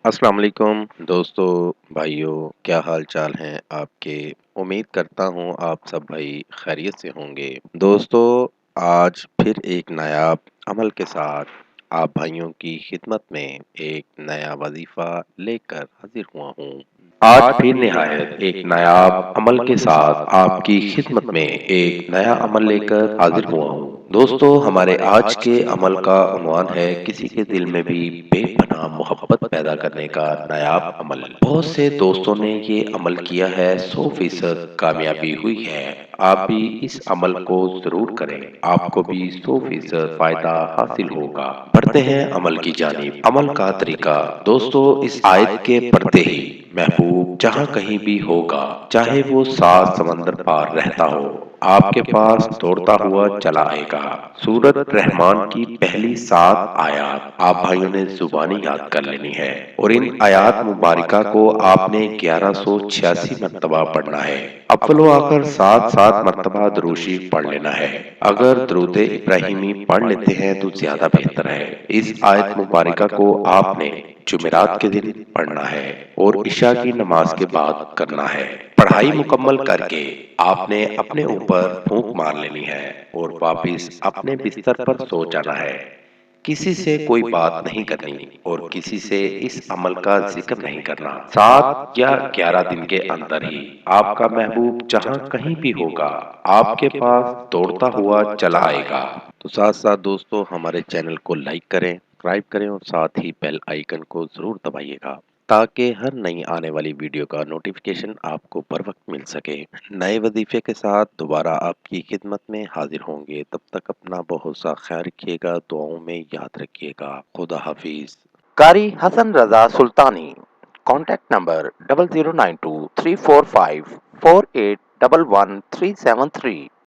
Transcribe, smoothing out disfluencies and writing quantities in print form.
अस्सलाम वालेकुम दोस्तों, भाइयों, क्या हाल चाल हैं आपके। उम्मीद करता हूँ आप सब भाई खैरियत से होंगे। दोस्तों, आज फिर एक नायाब अमल के साथ आप भाइयों की खिदमत में एक नया वजीफा लेकर हाजिर हुआ हूँ। आज फिर निहायत एक नायाब अमल के साथ आपकी खिदमत में एक नया अमल लेकर हाजिर हुआ हूँ। दोस्तों, हमारे आज के अमल का उन्वान है किसी के दिल में भी बेपनाह मोहब्बत पैदा करने का नायाब अमल। बहुत से दोस्तों ने ये अमल किया है, 100% कामयाबी हुई है। आप भी इस अमल को जरूर करें, आपको भी 100% फायदा हासिल होगा। बढ़ते हैं अमल की जानिब। अमल का तरीका। दोस्तों, इस आयत के पढ़ते ही महबूब जहाँ कहीं भी होगा, चाहे वो सात समंदर पार रहता हो, आपके पास दौड़ता हुआ चला आएगा। सूरत रहमान की पहली 7 आयत आप भाइयों ने जुबानी याद कर लेनी है और इन आयत मुबारका को आपने 1186 मरतबा पढ़ना है। अव्वल व आखिर 7 मरतबा दरूशी पढ़ लेना है। अगर दरूद इब्राहिमी पढ़ लेते हैं तो ज्यादा बेहतर है। इस आयत मुबारका को आपने जुमेरात के दिन पढ़ना है और इशा की नमाज के बाद करना है। पढ़ाई मुकम्मल करके आपने अपने ऊपर फूंक मार लेनी है और वापस अपने बिस्तर पर सो जाना है। किसी से कोई बात नहीं करनी और किसी से इस अमल का जिक्र नहीं करना। 7 या 11 दिन के अंदर ही आपका महबूब जहाँ कहीं भी होगा, आपके पास दौड़ता हुआ चला आएगा। तो साथ साथ दोस्तों, हमारे चैनल को लाइक करें, सब्सक्राइब करें और साथ ही बेल आइकन को जरूर दबाइएगा ताकि हर नई आने वाली वीडियो का नोटिफिकेशन आपको बर वक्त मिल सके। नए वजीफे के साथ दोबारा आपकी खिदमत में हाजिर होंगे। तब तक अपना बहुत सा ख्याल रखिएगा, दुआओं में याद रखिएगा। खुदा हाफिज। कारी हसन रजा सुल्तानी। Contact number 0092 345 4811 373।